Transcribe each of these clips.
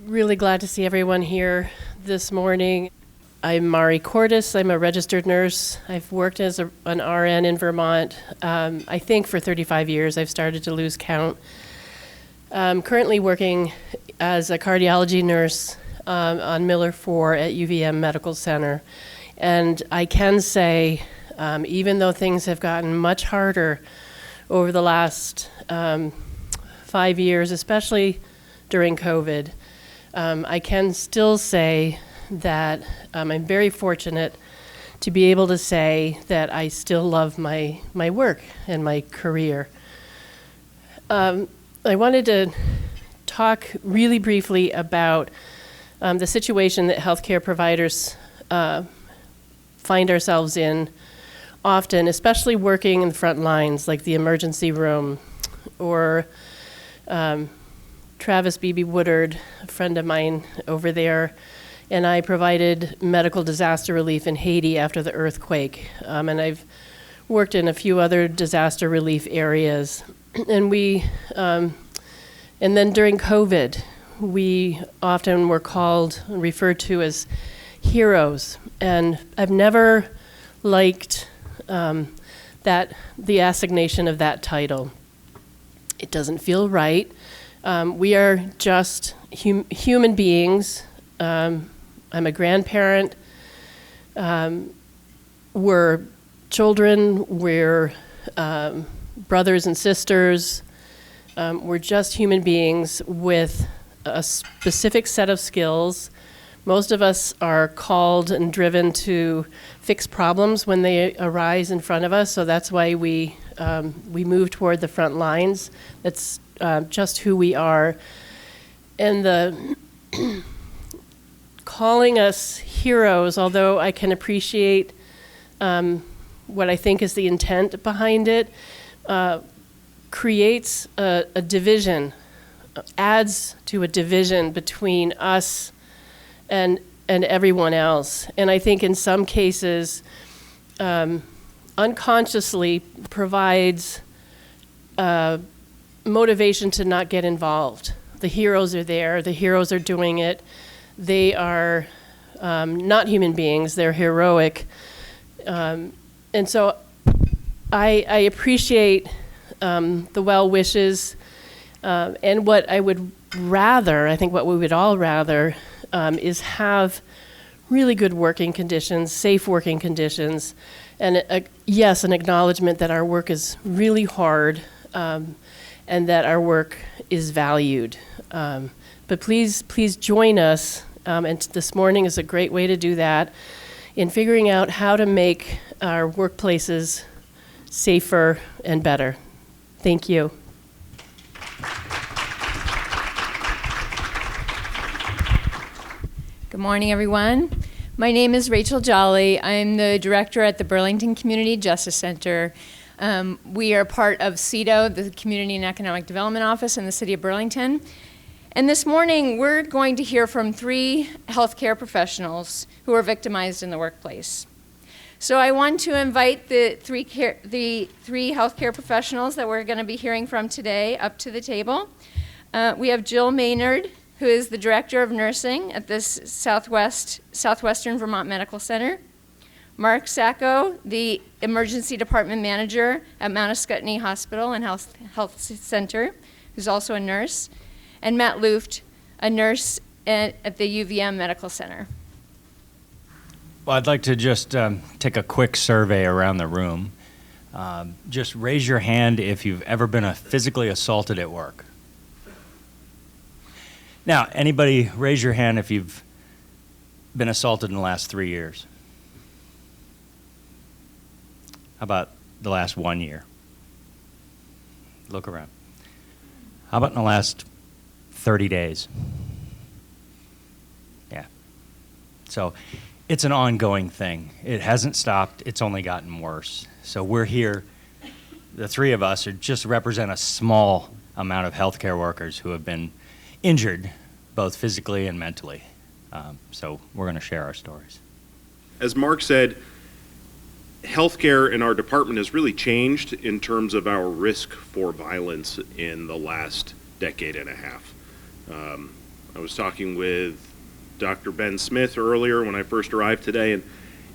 really glad to see everyone here this morning. I'm Mari Cordes. I'm a registered nurse. I've worked as an RN in Vermont, I think for 35 years. I've started to lose count. I'm currently working as a cardiology nurse on Miller 4 at UVM Medical Center. And I can say, even though things have gotten much harder over the last 5 years, especially during COVID, I can still say that I'm very fortunate to be able to say that I still love my work and my career. I wanted to talk really briefly about the situation that healthcare providers find ourselves in often, especially working in the front lines, like the emergency room, or Travis Beebe Woodard, a friend of mine over there, and I provided medical disaster relief in Haiti after the earthquake. And I've worked in a few other disaster relief areas. And and then during COVID, we often were called and referred to as heroes. And I've never liked the assignation of that title. It doesn't feel right. We are just human beings. I'm a grandparent. We're children. We're brothers and sisters. We're just human beings with a specific set of skills. Most of us are called and driven to fix problems when they arise in front of us, so that's why we move toward the front lines. That's just who we are. And the calling us heroes, although I can appreciate what I think is the intent behind it, creates a division, adds to a division between us and everyone else. And I think in some cases, unconsciously provides motivation to not get involved. The heroes are there, the heroes are doing it. They are not human beings, they're heroic. And so I appreciate the well wishes, and what I would rather, I think what we would all rather, is have really good working conditions, safe working conditions, and yes, an acknowledgement that our work is really hard, and that our work is valued. But please join us, and this morning is a great way to do that, in figuring out how to make our workplaces safer and better. Thank you. Good morning, everyone. My name is Rachel Jolly. I'm the director at the Burlington Community Justice Center. We are part of CEDO, the Community and Economic Development Office in the city of Burlington. And this morning, we're going to hear from 3 healthcare professionals who are victimized in the workplace. So I want to invite the three healthcare professionals that we're going to be hearing from today up to the table. We have Jill Maynard, who is the Director of Nursing at this Southwestern Vermont Medical Center. Mark Sacco, the Emergency Department Manager at Mount Ascutney Hospital and Health Center, who's also a nurse. And Matt Luft, a nurse at the UVM Medical Center. Well, I'd like to just take a quick survey around the room. Just raise your hand if you've ever been physically assaulted at work. Now, anybody raise your hand if you've been assaulted in the last 3 years? How about the last 1 year? Look around. How about in the last 30 days? Yeah. So it's an ongoing thing. It hasn't stopped. It's only gotten worse. So we're here. The 3 of us just represent a small amount of healthcare workers who have been injured, both physically and mentally. So we're going to share our stories. As Mark said, healthcare in our department has really changed in terms of our risk for violence in the last decade and a half. I was talking with Dr. Ben Smith earlier when I first arrived today, and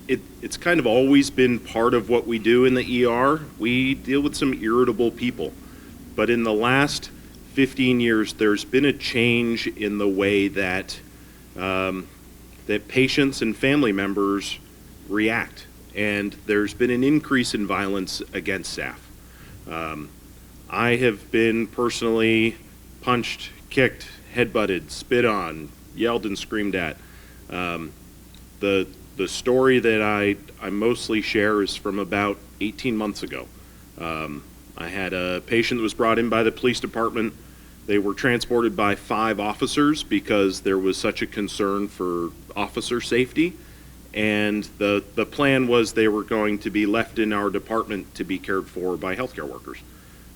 it's kind of always been part of what we do in the ER. We deal with some irritable people. But in the last 15 years, there's been a change in the way that that patients and family members react. And there's been an increase in violence against staff. I have been personally punched, kicked, headbutted, spit on, yelled and screamed at. The story that I mostly share is from about 18 months ago. I had a patient that was brought in by the police department. They were transported by 5 officers because there was such a concern for officer safety. And the plan was they were going to be left in our department to be cared for by healthcare workers.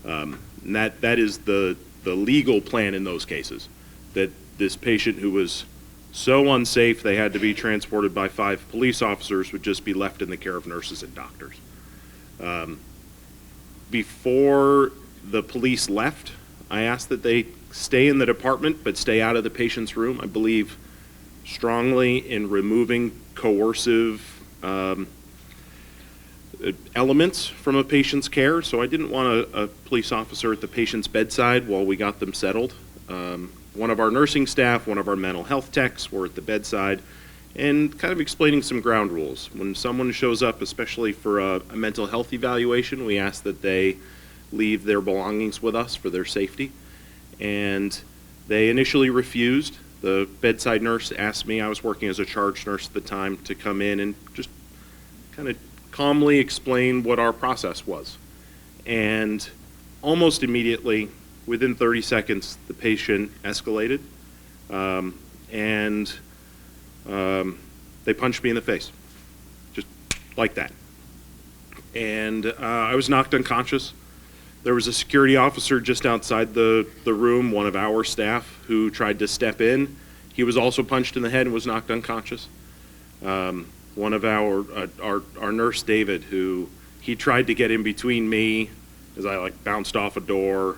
And that is the legal plan in those cases, that this patient who was so unsafe they had to be transported by 5 police officers would just be left in the care of nurses and doctors. Before the police left, I asked that they stay in the department but stay out of the patient's room. I believe strongly in removing coercive elements from a patient's care, so I didn't want a police officer at the patient's bedside while we got them settled. One of our nursing staff, one of our mental health techs were at the bedside and kind of explaining some ground rules. When someone shows up, especially for a mental health evaluation, we ask that they leave their belongings with us for their safety. And they initially refused. The bedside nurse asked me, I was working as a charge nurse at the time, to come in and just kind of calmly explain what our process was. And almost immediately, within 30 seconds, the patient escalated, and they punched me in the face, just like that. And I was knocked unconscious. There was a security officer just outside the room, one of our staff, who tried to step in. He was also punched in the head and was knocked unconscious. One of our nurse, David, he tried to get in between me as I bounced off a door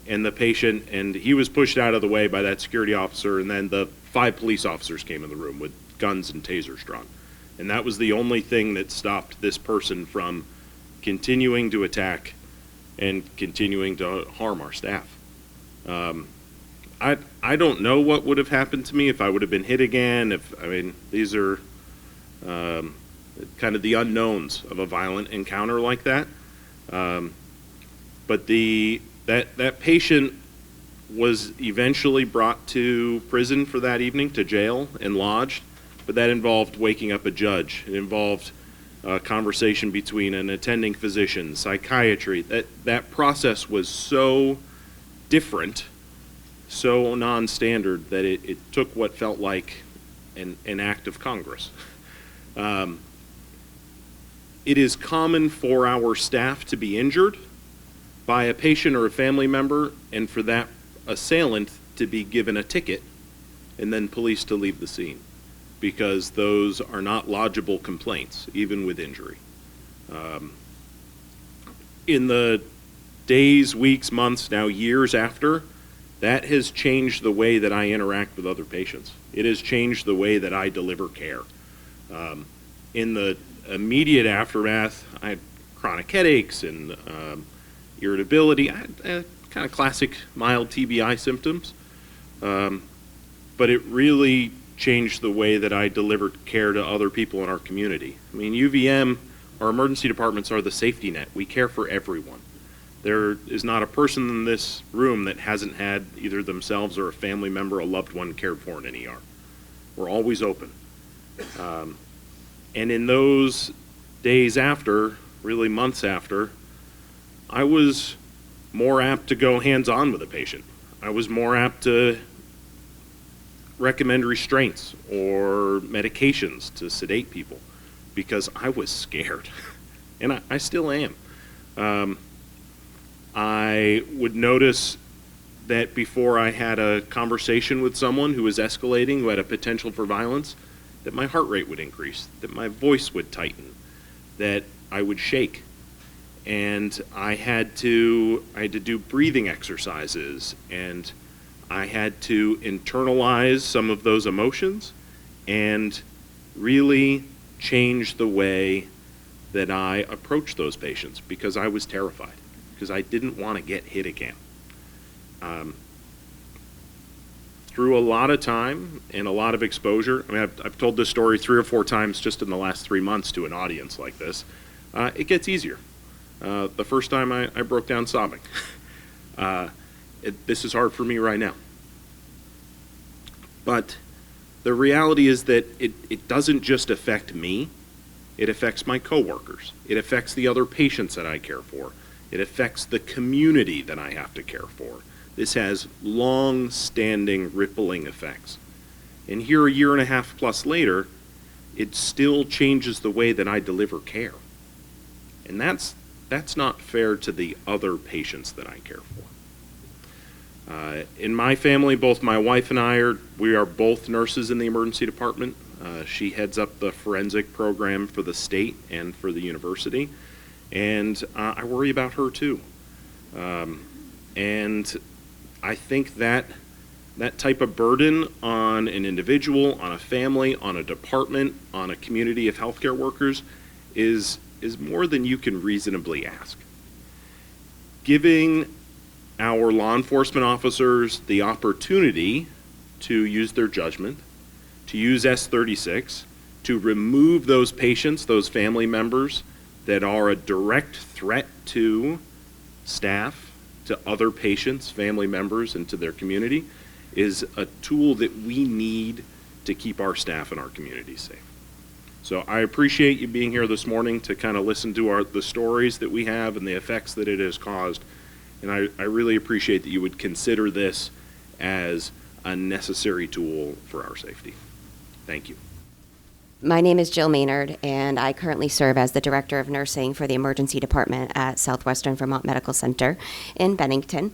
and the patient, and he was pushed out of the way by that security officer, and then the 5 police officers came in the room with guns and tasers drawn. And that was the only thing that stopped this person from continuing to attack and continuing to harm our staff. I don't know what would have happened to me if I would have been hit again. These are kind of the unknowns of a violent encounter like that. But that patient was eventually brought to prison for that evening, to jail, and lodged. But that involved waking up a judge. It involved a conversation between an attending physician, psychiatry. That process was so different, so non-standard, that it took what felt like an act of Congress. It is common for our staff to be injured by a patient or a family member, and for that assailant to be given a ticket and then police to leave the scene, because those are not lodgeable complaints, even with injury. In the days, weeks, months, now years after, that has changed the way that I interact with other patients. It has changed the way that I deliver care. In the immediate aftermath, I had chronic headaches and irritability. I had kind of classic mild TBI symptoms, but it really changed the way that I delivered care to other people in our community. UVM, our emergency departments are the safety net. We care for everyone. There is not a person in this room that hasn't had either themselves or a family member, a loved one cared for in an ER. We're always open. And in those days after, really months after, I was more apt to go hands-on with a patient. I was more apt to recommend restraints or medications to sedate people because I was scared, and I still am. I would notice that before I had a conversation with someone who was escalating, who had a potential for violence, that my heart rate would increase, that my voice would tighten, that I would shake. And I had to do breathing exercises, and I had to internalize some of those emotions and really change the way that I approach those patients, because I was terrified, because I didn't want to get hit again. Through a lot of time and a lot of exposure, I mean, I've told this story 3 or 4 times just in the last 3 months to an audience like this, it gets easier. The first time I broke down sobbing. This is hard for me right now. But the reality is that it doesn't just affect me, it affects my coworkers. It affects the other patients that I care for. It affects the community that I have to care for. This has long-standing rippling effects. And here, a year and a half plus later, it still changes the way that I deliver care. And that's not fair to the other patients that I care for. In my family, both my wife and we are both nurses in the emergency department. She heads up the forensic program for the state and for the university. And I worry about her too. And I think that type of burden on an individual, on a family, on a department, on a community of healthcare workers is more than you can reasonably ask. Giving our law enforcement officers the opportunity to use their judgment, to use S36, to remove those patients, those family members that are a direct threat to staff, to other patients, family members, and to their community, is a tool that we need to keep our staff and our community safe. So I appreciate you being here this morning to kind of listen to the stories that we have and the effects that it has caused. And I really appreciate that you would consider this as a necessary tool for our safety. Thank you. My name is Jill Maynard, and I currently serve as the Director of Nursing for the Emergency Department at Southwestern Vermont Medical Center in Bennington.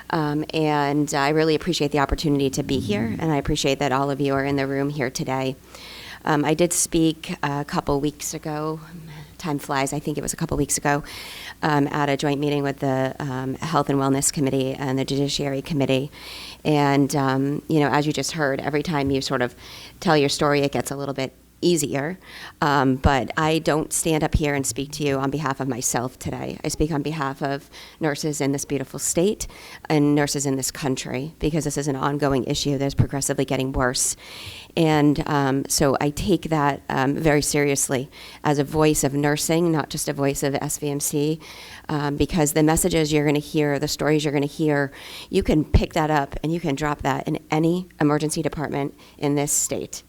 And I really appreciate the opportunity to be here, and I appreciate that all of you are in the room here today. I did speak a couple weeks ago, time flies, I think it was a couple weeks ago, at a joint meeting with the Health and Wellness Committee and the Judiciary Committee. And, as you just heard, every time you sort of tell your story, it gets a little bit easier, but I don't stand up here and speak to you on behalf of myself today. I speak on behalf of nurses in this beautiful state and nurses in this country, because this is an ongoing issue that's progressively getting worse. And so I take that very seriously as a voice of nursing, not just a voice of SVMC, because the messages you're going to hear, the stories you're going to hear, you can pick that up and you can drop that in any emergency department in this state.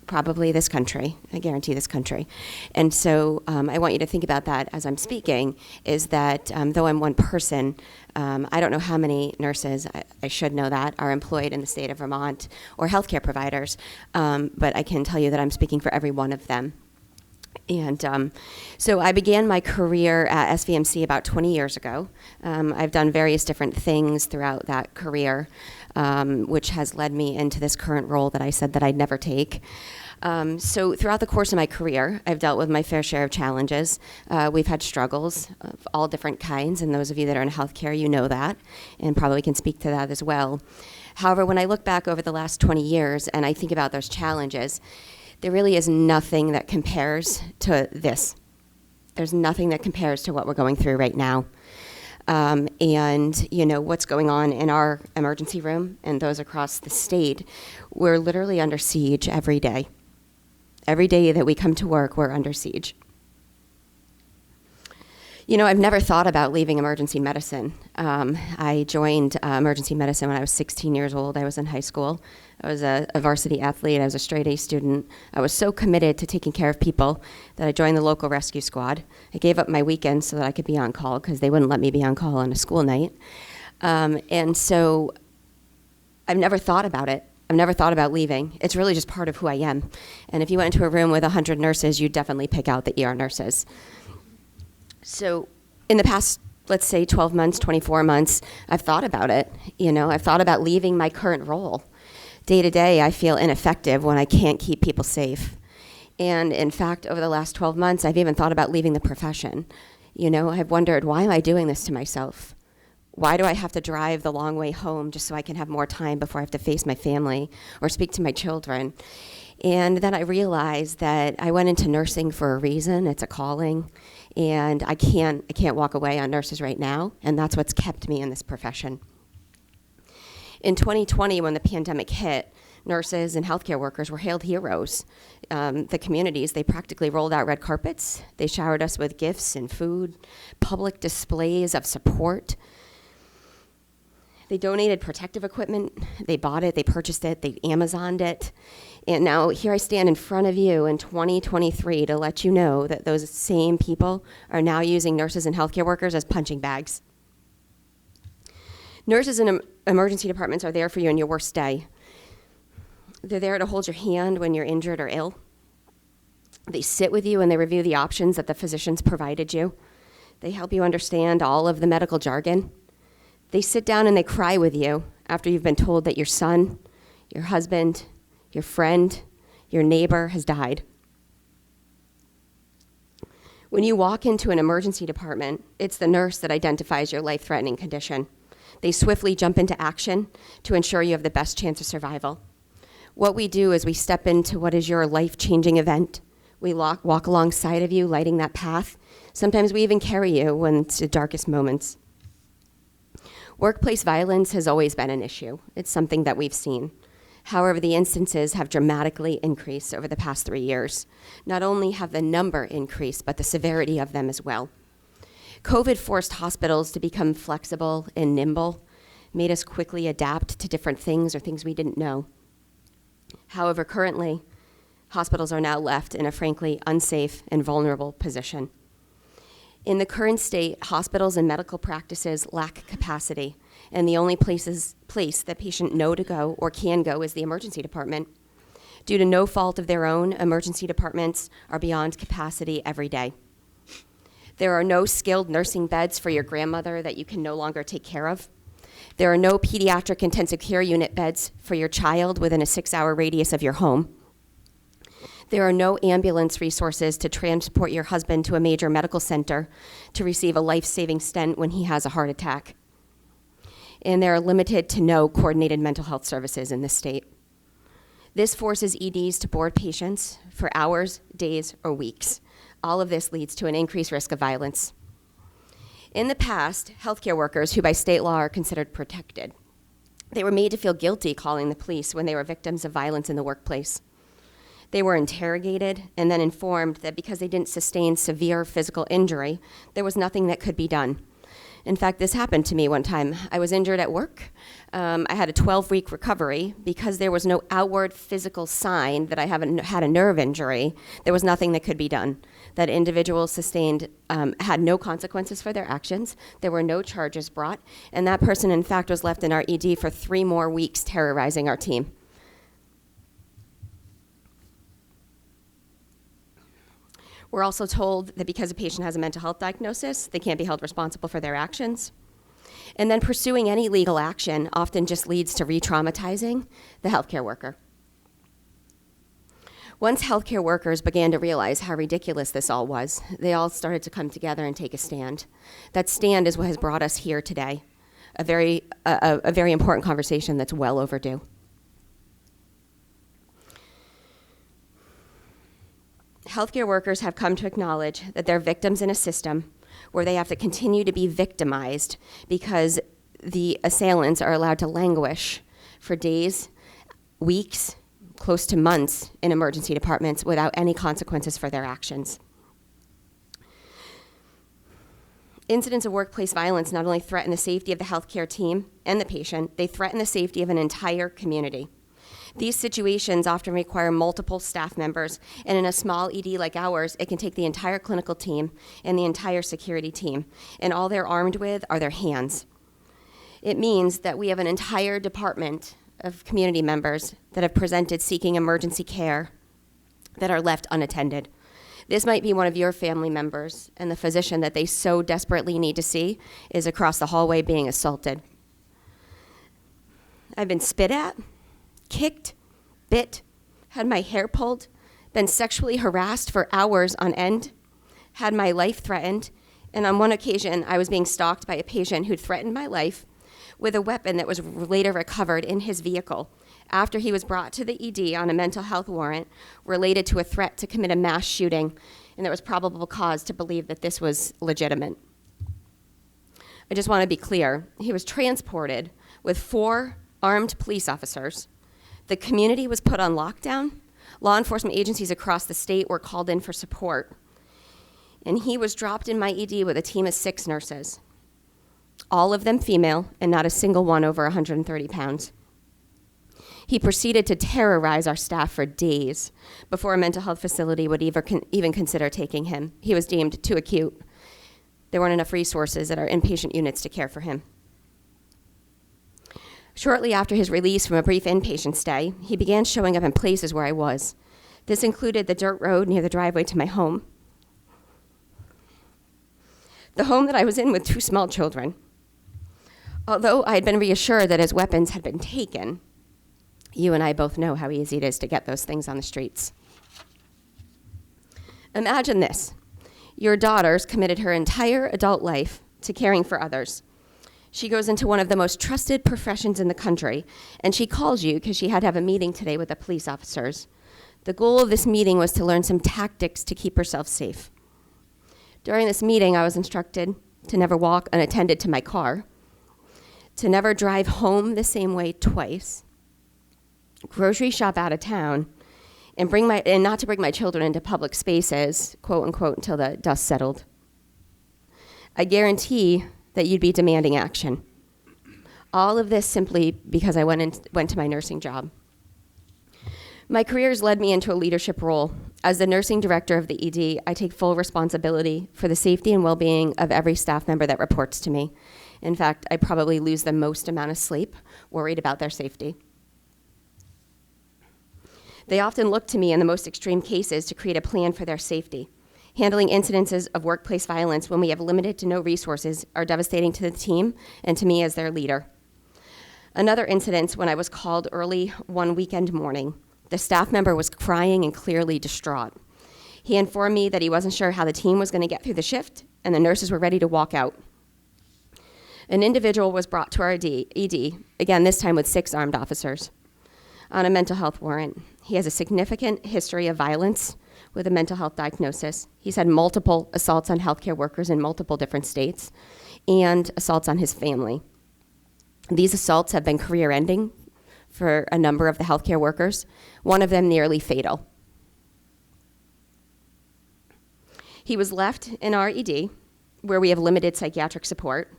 Probably this country, I guarantee this country. And so I want you to think about that as I'm speaking, is that though I'm one person, I don't know how many nurses, I should know that, are employed in the state of Vermont, or healthcare providers, but I can tell you that I'm speaking for every one of them. And so I began my career at SVMC about 20 years ago. I've done various different things throughout that career, which has led me into this current role that I said that I'd never take. So throughout the course of my career, I've dealt with my fair share of challenges. We've had struggles of all different kinds, and those of you that are in healthcare, you know that, and probably can speak to that as well. However, when I look back over the last 20 years and I think about those challenges, there really is nothing that compares to this. There's nothing that compares to what we're going through right now. And what's going on in our emergency room and those across the state, we're literally under siege every day. Every day that we come to work, we're under siege. I've never thought about leaving emergency medicine. I joined emergency medicine when I was 16 years old. I was in high school. I was a varsity athlete. I was a straight A student. I was so committed to taking care of people that I joined the local rescue squad. I gave up my weekends so that I could be on call, because they wouldn't let me be on call on a school night. And so I've never thought about it. I've never thought about leaving. It's really just part of who I am. And if you went into a room with 100 nurses, you'd definitely pick out the ER nurses. So in the past, let's say 12 months, 24 months, I've thought about it. I've thought about leaving my current role. Day to day, I feel ineffective when I can't keep people safe. And in fact, over the last 12 months, I've even thought about leaving the profession. I've wondered, why am I doing this to myself? Why do I have to drive the long way home just so I can have more time before I have to face my family or speak to my children? And then I realized that I went into nursing for a reason. It's a calling, and I can't walk away on nurses right now, and that's what's kept me in this profession. In 2020, when the pandemic hit, nurses and healthcare workers were hailed heroes. The communities, they practically rolled out red carpets. They showered us with gifts and food, public displays of support. They donated protective equipment. They bought it, they purchased it, they Amazoned it. And now here I stand in front of you in 2023 to let you know that those same people are now using nurses and healthcare workers as punching bags. Nurses in emergency departments are there for you on your worst day. They're there to hold your hand when you're injured or ill. They sit with you and they review the options that the physicians provided you. They help you understand all of the medical jargon. They sit down and they cry with you after you've been told that your son, your husband, your friend, your neighbor has died. When you walk into an emergency department, it's the nurse that identifies your life-threatening condition. They swiftly jump into action to ensure you have the best chance of survival. What we do is we step into what is your life-changing event. We walk alongside of you, lighting that path. Sometimes we even carry you when it's the darkest moments. Workplace violence has always been an issue. It's something that we've seen. However, the instances have dramatically increased over the past 3 years. Not only have the number increased, but the severity of them as well. COVID forced hospitals to become flexible and nimble, made us quickly adapt to different things or things we didn't know. However, currently, hospitals are now left in a frankly unsafe and vulnerable position. In the current state, hospitals and medical practices lack capacity, and the only place that patients know to go or can go is the emergency department. Due to no fault of their own, emergency departments are beyond capacity every day. There are no skilled nursing beds for your grandmother that you can no longer take care of. There are no pediatric intensive care unit beds for your child within a 6-hour radius of your home. There are no ambulance resources to transport your husband to a major medical center to receive a life-saving stent when he has a heart attack. And there are limited to no coordinated mental health services in this state. This forces EDs to board patients for hours, days, or weeks. All of this leads to an increased risk of violence. In the past, healthcare workers, who by state law are considered protected, they were made to feel guilty calling the police when they were victims of violence in the workplace. They were interrogated and then informed that because they didn't sustain severe physical injury, there was nothing that could be done. In fact, this happened to me one time. I was injured at work. I had a 12-week recovery. Because there was no outward physical sign that I had a nerve injury, there was nothing that could be done. That individual had no consequences for their actions. There were no charges brought. And that person, in fact, was left in our ED for 3 more weeks, terrorizing our team. We're also told that because a patient has a mental health diagnosis, they can't be held responsible for their actions. And then pursuing any legal action often just leads to re-traumatizing the healthcare worker. Once healthcare workers began to realize how ridiculous this all was, they all started to come together and take a stand. That stand is what has brought us here today, a very important conversation that's well overdue. Healthcare workers have come to acknowledge that they're victims in a system where they have to continue to be victimized because the assailants are allowed to languish for days, weeks, close to months in emergency departments without any consequences for their actions. Incidents of workplace violence not only threaten the safety of the healthcare team and the patient, they threaten the safety of an entire community. These situations often require multiple staff members, and in a small ED like ours, it can take the entire clinical team and the entire security team, and all they're armed with are their hands. It means that we have an entire department of community members that have presented seeking emergency care that are left unattended. This might be one of your family members, and the physician that they so desperately need to see is across the hallway being assaulted. I've been spit at, kicked, bit, had my hair pulled, been sexually harassed for hours on end, had my life threatened, And on one occasion, I was being stalked by a patient who threatened my life with a weapon that was later recovered in his vehicle after he was brought to the ED on a mental health warrant related to a threat to commit a mass shooting, and there was probable cause to believe that this was legitimate. I just want to be clear. He was transported with 4 armed police officers. The community was put on lockdown. Law enforcement agencies across the state were called in for support. And he was dropped in my ED with a team of 6 nurses, all of them female, and not a single one over 130 pounds. He proceeded to terrorize our staff for days before a mental health facility would even consider taking him. He was deemed too acute. There weren't enough resources at our inpatient units to care for him. Shortly after his release from a brief inpatient stay, he began showing up in places where I was. This included the dirt road near the driveway to my home, the home that I was in with 2 small children. Although I had been reassured that his weapons had been taken, you and I both know how easy it is to get those things on the streets. Imagine this. Your daughter's committed her entire adult life to caring for others. She goes into one of the most trusted professions in the country, and she calls you because she had to have a meeting today with the police officers. The goal of this meeting was to learn some tactics to keep herself safe. During this meeting, I was instructed to never walk unattended to my car, to never drive home the same way twice, grocery shop out of town, and not to bring my children into public spaces, quote unquote, until the dust settled. I guarantee that you'd be demanding action. All of this simply because I went to my nursing job. My career has led me into a leadership role. As the nursing director of the ED, I take full responsibility for the safety and well-being of every staff member that reports to me. In fact, I probably lose the most amount of sleep worried about their safety. They often look to me in the most extreme cases to create a plan for their safety. Handling incidences of workplace violence when we have limited to no resources are devastating to the team and to me as their leader. Another incident when I was called early one weekend morning. The staff member was crying and clearly distraught. He informed me that he wasn't sure how the team was going to get through the shift, and the nurses were ready to walk out. An individual was brought to our ED, again this time with 6 armed officers, on a mental health warrant. He has a significant history of violence with a mental health diagnosis. He's had multiple assaults on healthcare workers in multiple different states and assaults on his family. These assaults have been career-ending for a number of the healthcare workers, one of them nearly fatal. He was left in our ED, where we have limited psychiatric support,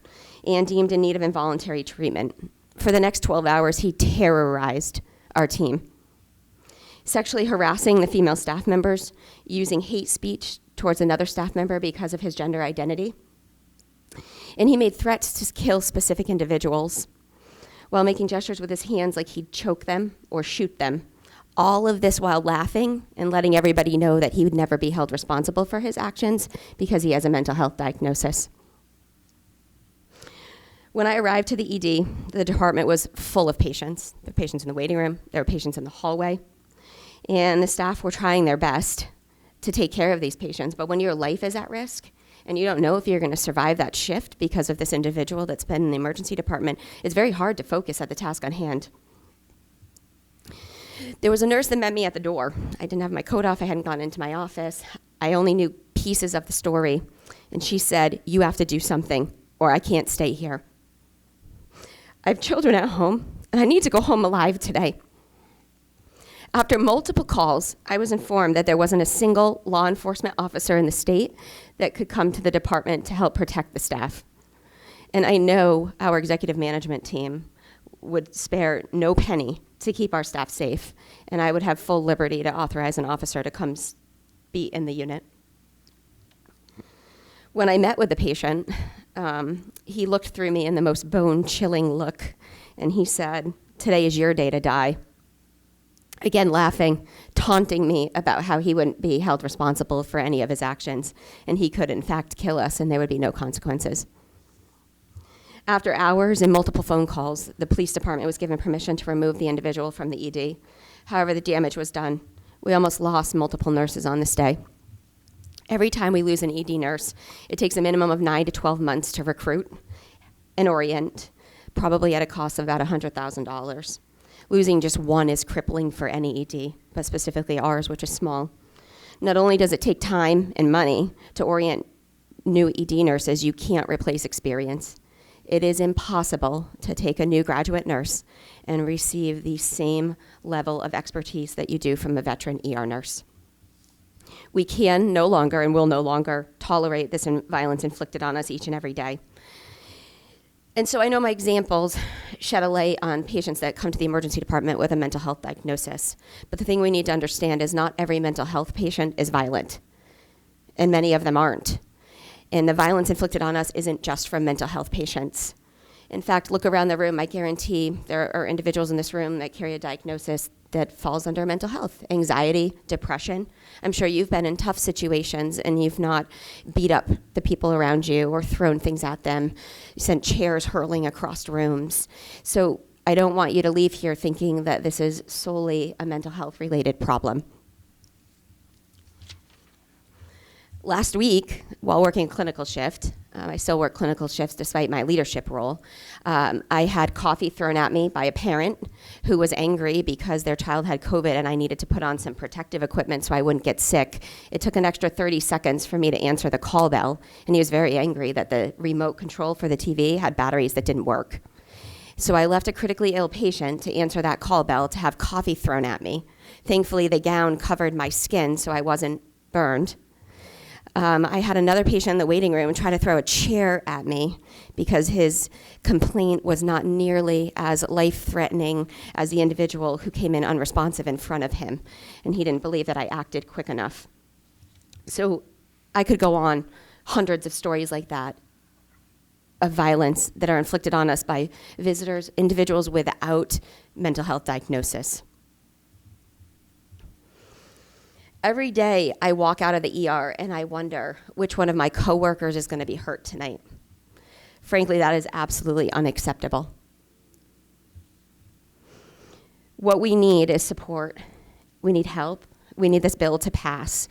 and deemed in need of involuntary treatment. For the next 12 hours, he terrorized our team, sexually harassing the female staff members, using hate speech towards another staff member because of his gender identity. And he made threats to kill specific individuals while making gestures with his hands like he'd choke them or shoot them. All of this while laughing and letting everybody know that he would never be held responsible for his actions because he has a mental health diagnosis. When I arrived to the ED, the department was full of patients. There were patients in the waiting room, there were patients in the hallway, and the staff were trying their best to take care of these patients. But when your life is at risk and you don't know if you're going to survive that shift because of this individual that's been in the emergency department, it's very hard to focus at the task on hand. There was a nurse that met me at the door. I didn't have my coat off. I hadn't gone into my office. I only knew pieces of the story. And she said, "You have to do something or I can't stay here. I have children at home and I need to go home alive today." After multiple calls, I was informed that there wasn't a single law enforcement officer in the state that could come to the department to help protect the staff. And I know our executive management team would spare no penny to keep our staff safe, and I would have full liberty to authorize an officer to come be in the unit. When I met with the patient, he looked through me in the most bone-chilling look, and he said, "Today is your day to die." Again, laughing, taunting me about how he wouldn't be held responsible for any of his actions, and he could, in fact, kill us, and there would be no consequences. After hours and multiple phone calls, the police department was given permission to remove the individual from the ED. However, the damage was done. We almost lost multiple nurses on this day. Every time we lose an ED nurse, it takes a minimum of 9 to 12 months to recruit and orient, probably at a cost of about $100,000. Losing just one is crippling for any ED, but specifically ours, which is small. Not only does it take time and money to orient new ED nurses, you can't replace experience. It is impossible to take a new graduate nurse and receive the same level of expertise that you do from a veteran ER nurse. We can no longer and will no longer tolerate this violence inflicted on us each and every day. And so I know my examples shed a light on patients that come to the emergency department with a mental health diagnosis. But the thing we need to understand is not every mental health patient is violent, and many of them aren't. And the violence inflicted on us isn't just from mental health patients. In fact, look around the room. I guarantee there are individuals in this room that carry a diagnosis that falls under mental health, anxiety, depression. I'm sure you've been in tough situations and you've not beat up the people around you or thrown things at them, sent chairs hurling across rooms. So I don't want you to leave here thinking that this is solely a mental health related problem. Last week, while working clinical shift, I still work clinical shifts despite my leadership role, I had coffee thrown at me by a parent who was angry because their child had COVID and I needed to put on some protective equipment so I wouldn't get sick. It took an extra 30 seconds for me to answer the call bell, and he was very angry that the remote control for the TV had batteries that didn't work. So I left a critically ill patient to answer that call bell to have coffee thrown at me. Thankfully, the gown covered my skin so I wasn't burned. I had another patient in the waiting room try to throw a chair at me because his complaint was not nearly as life-threatening as the individual who came in unresponsive in front of him, and he didn't believe that I acted quick enough. So I could go on, hundreds of stories like that of violence that are inflicted on us by visitors, individuals without mental health diagnosis. Every day I walk out of the ER and I wonder which one of my coworkers is going to be hurt tonight. Frankly, that is absolutely unacceptable. What we need is support. We need help. We need this bill to pass.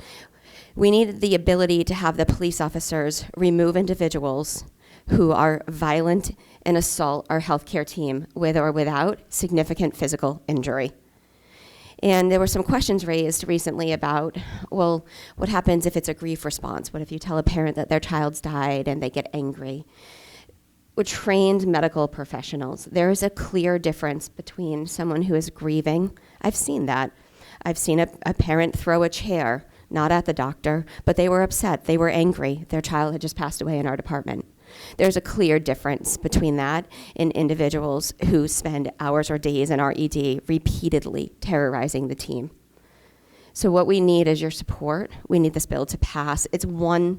We need the ability to have the police officers remove individuals who are violent and assault our healthcare team with or without significant physical injury. And there were some questions raised recently about, well, what happens if it's a grief response? What if you tell a parent that their child's died and they get angry? With trained medical professionals, there is a clear difference between someone who is grieving. I've seen that. I've seen a parent throw a chair, not at the doctor, but they were upset. They were angry. Their child had just passed away in our department. There's a clear difference between that and individuals who spend hours or days in our ED repeatedly terrorizing the team. So what we need is your support. We need this bill to pass. It's one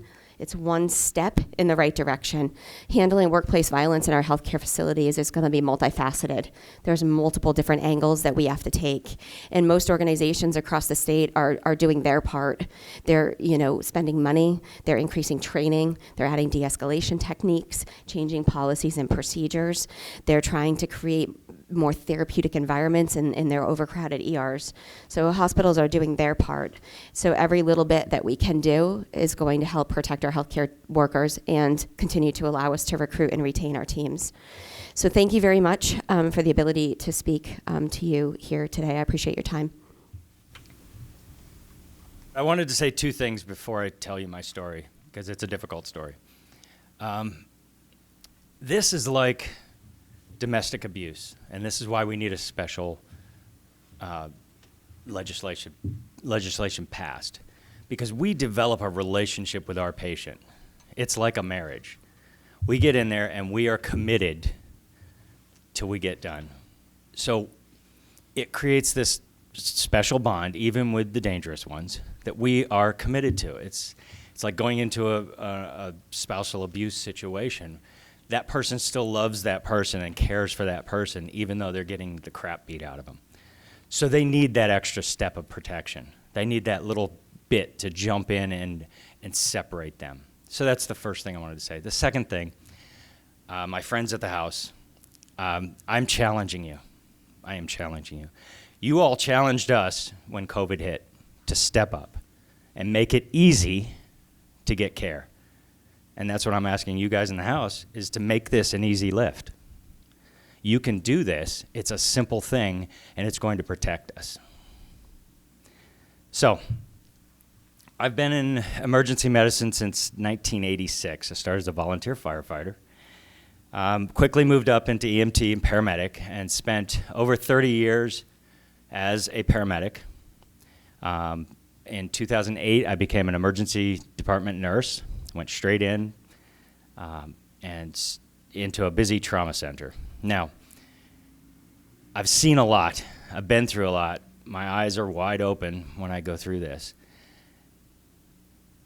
step in the right direction. Handling workplace violence in our healthcare facilities is going to be multifaceted. There's multiple different angles that we have to take. And most organizations across the state are doing their part. They're, spending money, they're increasing training, they're adding de-escalation techniques, changing policies and procedures. They're trying to create more therapeutic environments in their overcrowded ERs. So hospitals are doing their part. So every little bit that we can do is going to help protect our healthcare workers and continue to allow us to recruit and retain our teams. So thank you very much for the ability to speak to you here today. I appreciate your time. I wanted to say two things before I tell you my story, because it's a difficult story. This is like domestic abuse, and this is why we need a special legislation passed, because we develop a relationship with our patient. It's like a marriage. We get in there and we are committed till we get done. So it creates this special bond, even with the dangerous ones, that we are committed to. It's like going into a spousal abuse situation. That person still loves that person and cares for that person, even though they're getting the crap beat out of them. So they need that extra step of protection. They need that little bit to jump in and separate them. So that's the first thing I wanted to say. The second thing, my friends at the house, I'm challenging you. I am challenging you. You all challenged us when COVID hit to step up and make it easy to get care. And that's what I'm asking you guys in the House, is to make this an easy lift. You can do this. It's a simple thing, and it's going to protect us. So, I've been in emergency medicine since 1986. I started as a volunteer firefighter. Quickly moved up into EMT and paramedic, and spent over 30 years as a paramedic. In 2008, I became an emergency department nurse, went straight in and into a busy trauma center. Now, I've seen a lot. I've been through a lot. My eyes are wide open when I go through this.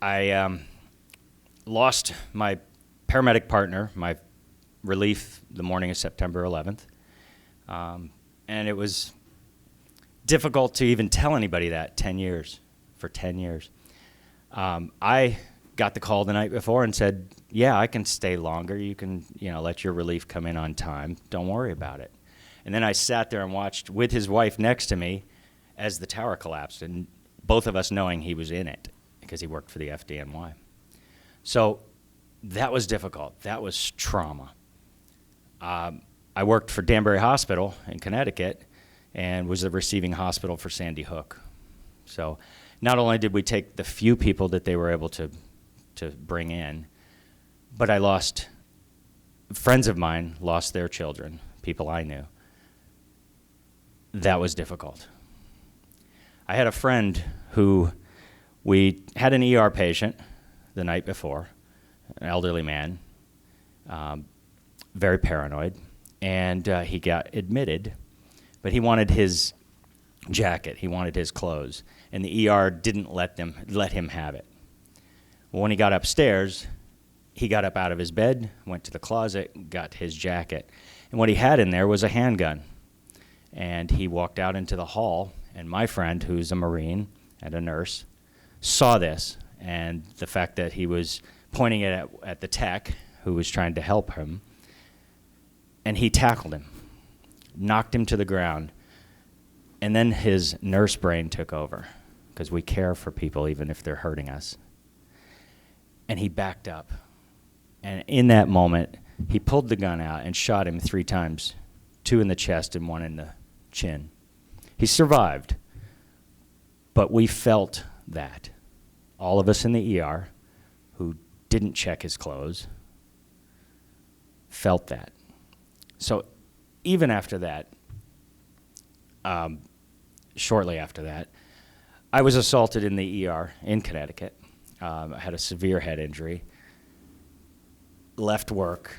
I lost my paramedic partner, my relief, the morning of September 11th. And it was difficult to even tell anybody that for 10 years. I got the call the night before and said, yeah, I can stay longer. You can, let your relief come in on time. Don't worry about it. And then I sat there and watched with his wife next to me as the tower collapsed, and both of us knowing he was in it because he worked for the FDNY. So that was difficult. That was trauma. I worked for Danbury Hospital in Connecticut and was the receiving hospital for Sandy Hook. So not only did we take the few people that they were able to bring in, but I lost, friends of mine lost their children, people I knew. That was difficult. I had a friend who, we had an ER patient the night before, an elderly man, very paranoid, and he got admitted, but he wanted his jacket, he wanted his clothes, and the ER didn't let him have it. Well, when he got upstairs, he got up out of his bed, went to the closet, got his jacket, and what he had in there was a handgun. And he walked out into the hall, and my friend, who's a Marine and a nurse, saw this, and the fact that he was pointing it at the tech who was trying to help him, and he tackled him, knocked him to the ground, and then his nurse brain took over, because we care for people even if they're hurting us. And he backed up, and in that moment, he pulled the gun out and shot him 3 times, 2 in the chest and 1 in the chin. He survived, but we felt that. All of us in the ER who didn't check his clothes felt that. So even after that, shortly after that, I was assaulted in the ER in Connecticut. I had a severe head injury, left work,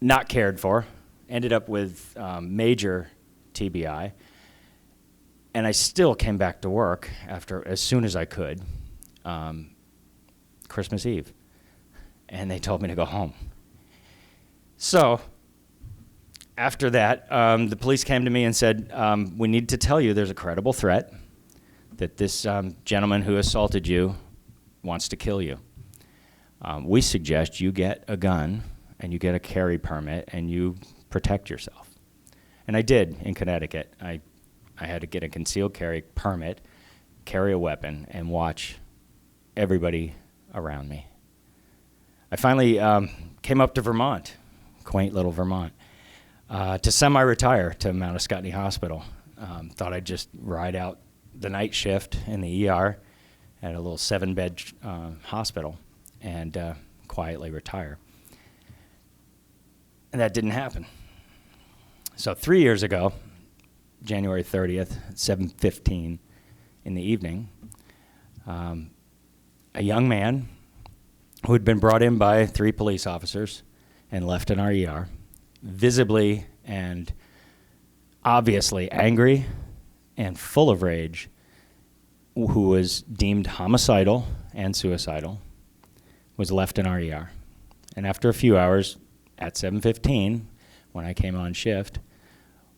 not cared for, ended up with major TBI, and I still came back to work as soon as I could, Christmas Eve, and they told me to go home. So after that, the police came to me and said, we need to tell you there's a credible threat that this gentleman who assaulted you wants to kill you. We suggest you get a gun and you get a carry permit and you protect yourself. And I did in Connecticut. I had to get a concealed carry permit, carry a weapon, and watch everybody around me. I finally came up to Vermont, quaint little Vermont, to semi-retire to Mount Escotney Hospital. Thought I'd just ride out the night shift in the ER at a little 7-bed hospital and quietly retire. And that didn't happen. So 3 years ago, January 30th, 7:15 in the evening, a young man who had been brought in by 3 police officers and left in our ER, visibly and obviously angry and full of rage, who was deemed homicidal and suicidal, was left in our ER. And after a few hours, at 7:15, when I came on shift,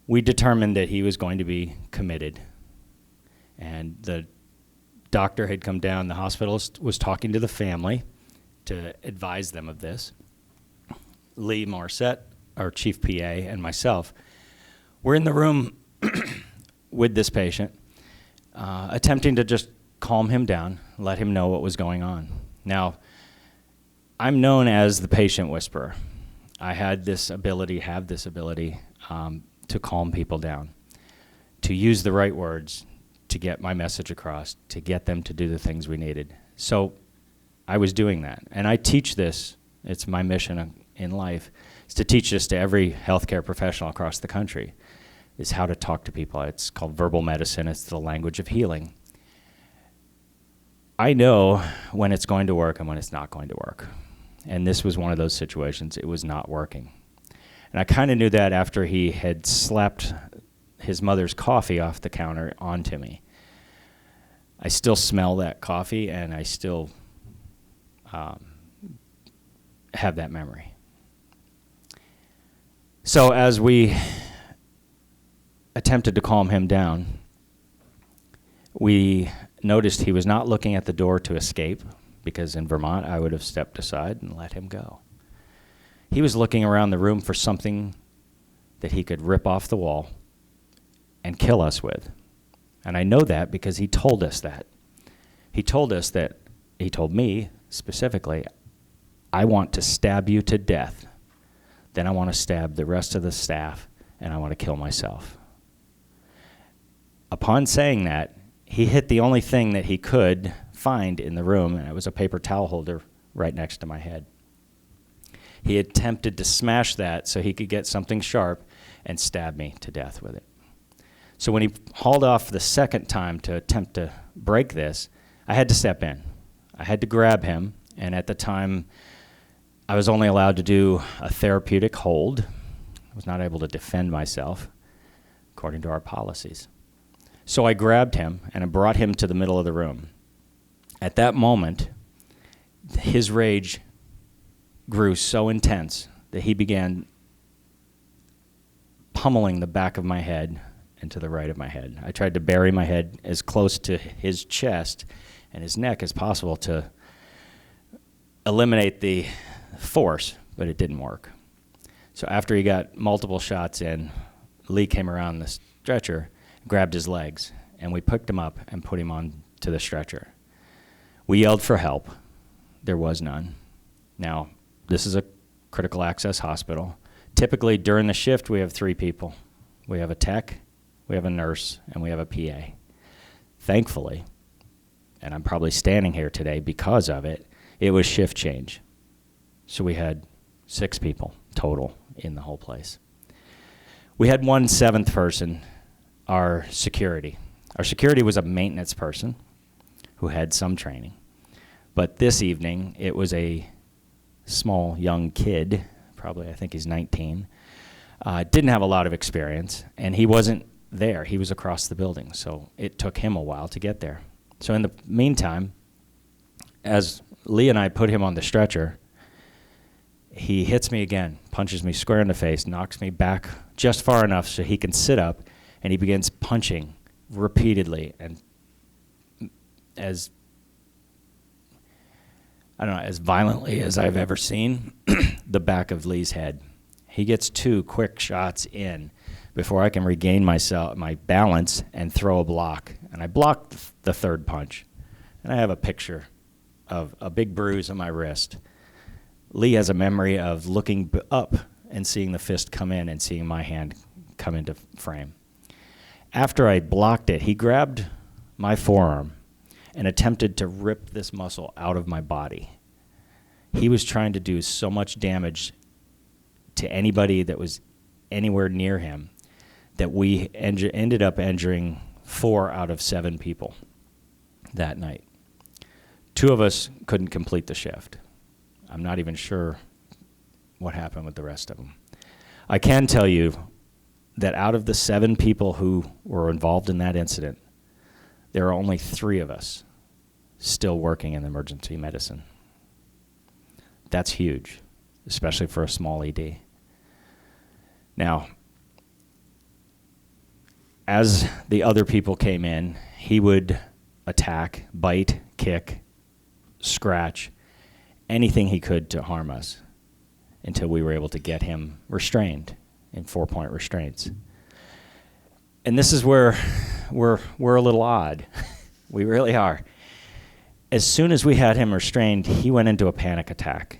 we determined that he was going to be committed. And the doctor had come down, the hospitalist was talking to the family to advise them of this. Lee Morissette, our chief PA, and myself were in the room with this patient, attempting to just calm him down, let him know what was going on. Now, I'm known as the patient whisperer. I have this ability to calm people down, to use the right words, to get my message across, to get them to do the things we needed. So I was doing that. And I teach this, it's my mission in life, is to teach this to every healthcare professional across the country, is how to talk to people. It's called verbal medicine. It's the language of healing. I know when it's going to work and when it's not going to work. And this was one of those situations. It was not working. And I kind of knew that after he had slapped his mother's coffee off the counter onto me. I still smell that coffee, and I still have that memory. So as we attempted to calm him down, we noticed he was not looking at the door to escape, because in Vermont I would have stepped aside and let him go. He was looking around the room for something that he could rip off the wall and kill us with. And I know that because he told us that. He told me specifically, I want to stab you to death. Then I want to stab the rest of the staff, and I want to kill myself. Upon saying that, he hit the only thing that he could find in the room, and it was a paper towel holder right next to my head. He attempted to smash that so he could get something sharp and stab me to death with it. So when he hauled off the second time to attempt to break this, I had to step in. I had to grab him, and at the time, I was only allowed to do a therapeutic hold. I was not able to defend myself, according to our policies. So I grabbed him, and I brought him to the middle of the room. At that moment, his rage grew so intense that he began pummeling the back of my head and to the right of my head. I tried to bury my head as close to his chest and his neck as possible to eliminate the force, but it didn't work. So after he got multiple shots in, Lee came around the stretcher, grabbed his legs, and we picked him up and put him on to the stretcher. We yelled for help. There was none. Now, this is a critical access hospital. Typically, during the shift, we have 3 people. We have a tech, we have a nurse, and we have a PA. Thankfully, and I'm probably standing here today because of it, it was shift change. So we had 6 people total in the whole place. We had one 7th person, our security. Our security was a maintenance person who had some training. But this evening, it was a small young kid, probably I think he's 19, didn't have a lot of experience, and he wasn't there. He was across the building, so it took him a while to get there. So in the meantime, as Lee and I put him on the stretcher, he hits me again, punches me square in the face, knocks me back just far enough so he can sit up, and he begins punching repeatedly and as violently as I've ever seen the back of Lee's head. He gets 2 quick shots in before I can regain my balance and throw a block. And I blocked the 3rd punch. And I have a picture of a big bruise on my wrist. Lee has a memory of looking up and seeing the fist come in and seeing my hand come into frame. After I blocked it, he grabbed my forearm and attempted to rip this muscle out of my body. He was trying to do so much damage to anybody that was anywhere near him that we ended up injuring 4 out of 7 people that night. 2 of us couldn't complete the shift. I'm not even sure what happened with the rest of them. I can tell you that out of the 7 people who were involved in that incident, there are only 3 of us still working in emergency medicine. That's huge, especially for a small ED. Now, as the other people came in, he would attack, bite, kick, scratch, anything he could to harm us until we were able to get him restrained in 4-point restraints. And this is where we're a little odd. We really are. as soon as we had him restrained, he went into a panic attack.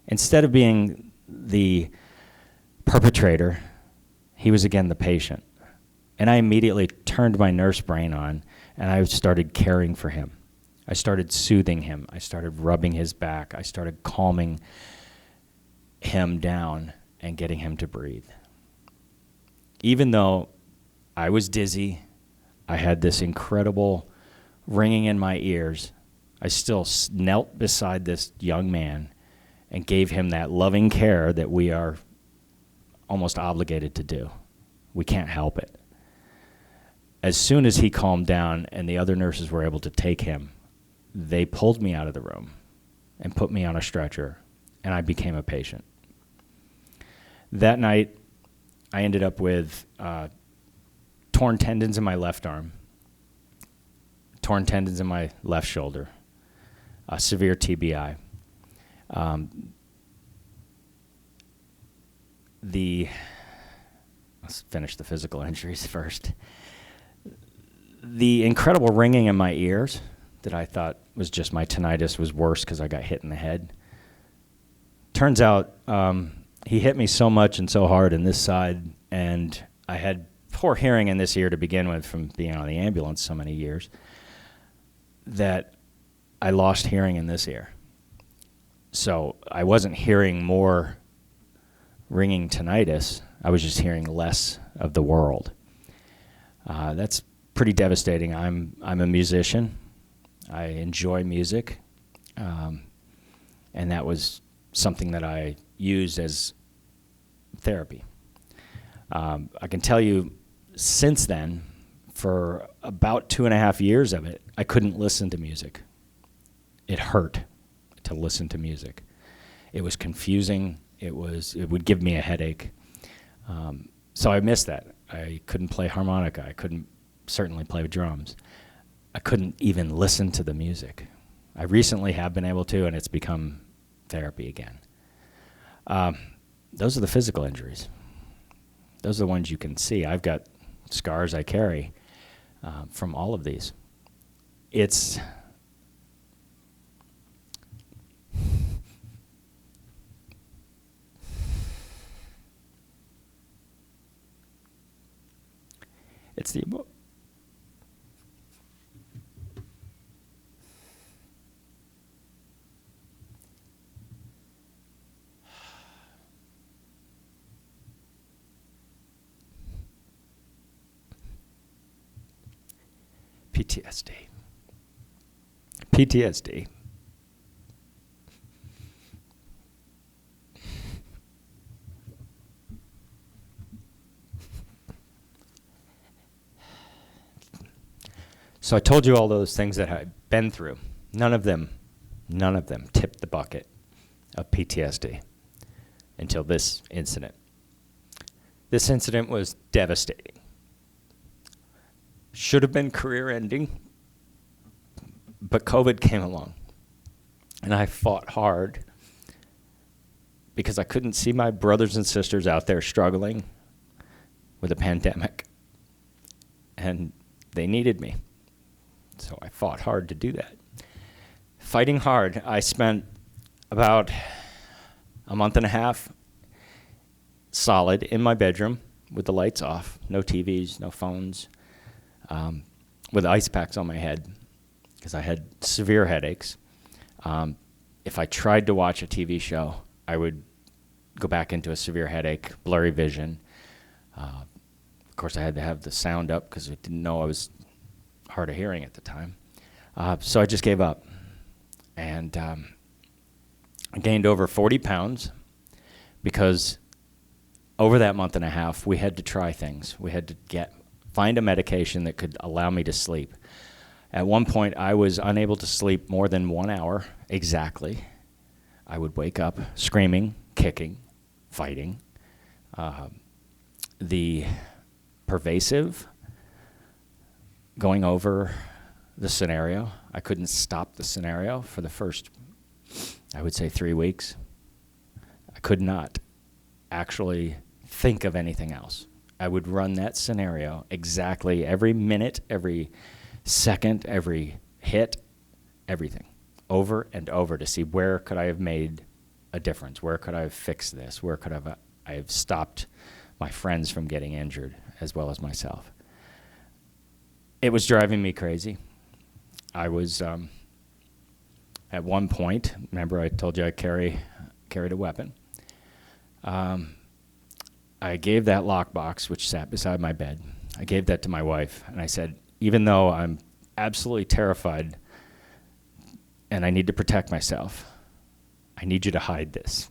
Instead of being the perpetrator, he was again the patient. And I immediately turned my nurse brain on, and I started caring for him. I started soothing him. I started rubbing his back. I started calming him down and getting him to breathe. Even though I was dizzy, I had this incredible ringing in my ears, I still knelt beside this young man and gave him that loving care that we are almost obligated to do. We can't help it. As soon as he calmed down and the other nurses were able to take him, they pulled me out of the room and put me on a stretcher, and I became a patient. That night, I ended up with torn tendons in my left arm, torn tendons in my left shoulder, a severe TBI. Let's finish the physical injuries first. The incredible ringing in my ears that I thought was just my tinnitus was worse because I got hit in the head. Turns out he hit me so much and so hard in this side, and I had poor hearing in this ear to begin with from being on the ambulance so many years, that I lost hearing in this ear. So I wasn't hearing more ringing tinnitus. I was just hearing less of the world. That's pretty devastating. I'm a musician. I enjoy music. And that was something that I used as therapy. I can tell you since then, for about 2.5 years of it, I couldn't listen to music. It hurt to listen to music. It was confusing. It would give me a headache. So I missed that. I couldn't play harmonica. I couldn't certainly play drums. I couldn't even listen to the music. I recently have been able to, and it's become therapy again. Those are the physical injuries. Those are the ones you can see. I've got scars I carry from all of these. It's the PTSD. PTSD. So I told you all those things that I've been through. None of them tipped the bucket of PTSD until this incident. This incident was devastating. Should have been career-ending, but COVID came along, and I fought hard because I couldn't see my brothers and sisters out there struggling with a pandemic, and they needed me. So I fought hard to do that. Fighting hard, I spent about a month and a half solid in my bedroom with the lights off, no TVs, no phones, with ice packs on my head because I had severe headaches. If I tried to watch a TV show, I would go back into a severe headache, blurry vision. Of course, I had to have the sound up because I didn't know I was hard of hearing at the time. So I just gave up. And I gained over 40 pounds because over that month and a half, we had to try things. We had to find a medication that could allow me to sleep. At one point, I was unable to sleep more than 1 hour exactly. I would wake up screaming, kicking, fighting. The pervasive going over the scenario. I couldn't stop the scenario for the first, I would say, 3 weeks. I could not actually think of anything else. I would run that scenario exactly every minute, every second, every hit, everything, over and over, to see where could I have made a difference, where could I have fixed this, where could I have stopped my friends from getting injured as well as myself. It was driving me crazy. I was, at one point, remember I told you I carried a weapon. I gave that lockbox, which sat beside my bed, I gave that to my wife, and I said, even though I'm absolutely terrified and I need to protect myself, I need you to hide this.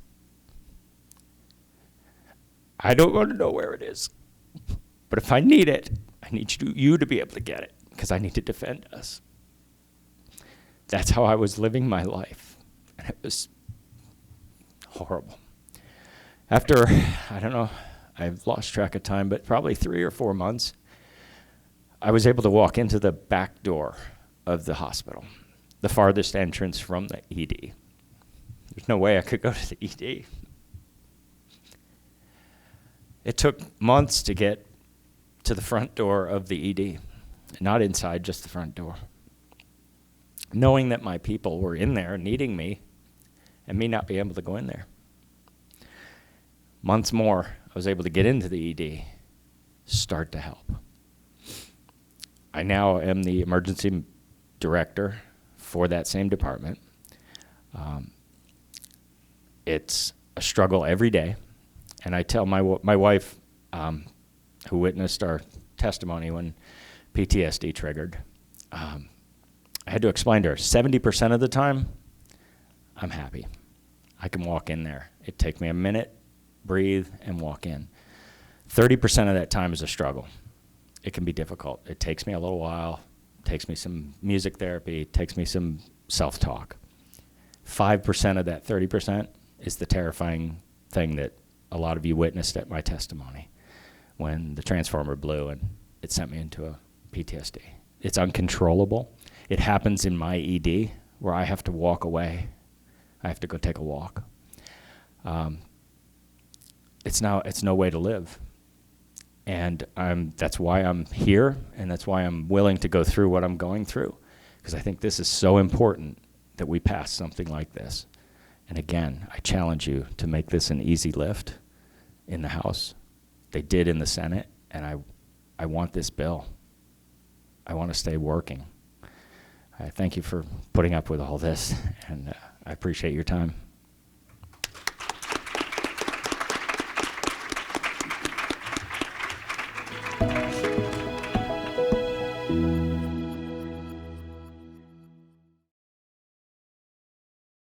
I don't want to know where it is, but if I need it, I need you to be able to get it, because I need to defend us. That's how I was living my life, and it was horrible. After, I don't know, I've lost track of time, but probably 3 or 4 months, I was able to walk into the back door of the hospital, the farthest entrance from the ED. There's no way I could go to the ED. It took months to get to the front door of the ED, not inside, just the front door. Knowing that my people were in there needing me and me not be able to go in there. Months more, I was able to get into the ED, start to help. I now am the emergency director for that same department. It's a struggle every day, and I tell my wife, who witnessed our testimony when PTSD triggered, I had to explain to her, 70% of the time, I'm happy. I can walk in there. It takes me a minute, breathe, and walk in. 30% of that time is a struggle. It can be difficult. It takes me a little while. It takes me some music therapy. It takes me some self-talk. 5% of that 30% is the terrifying thing that a lot of you witnessed at my testimony when the transformer blew and it sent me into a PTSD. It's uncontrollable. It happens in my ED where I have to walk away. I have to go take a walk. It's no way to live. And that's why I'm here, and that's why I'm willing to go through what I'm going through, because I think this is so important that we pass something like this. And again, I challenge you to make this an easy lift in the House. They did in the Senate, and I want this bill. I want to stay working. I thank you for putting up with all this, and I appreciate your time.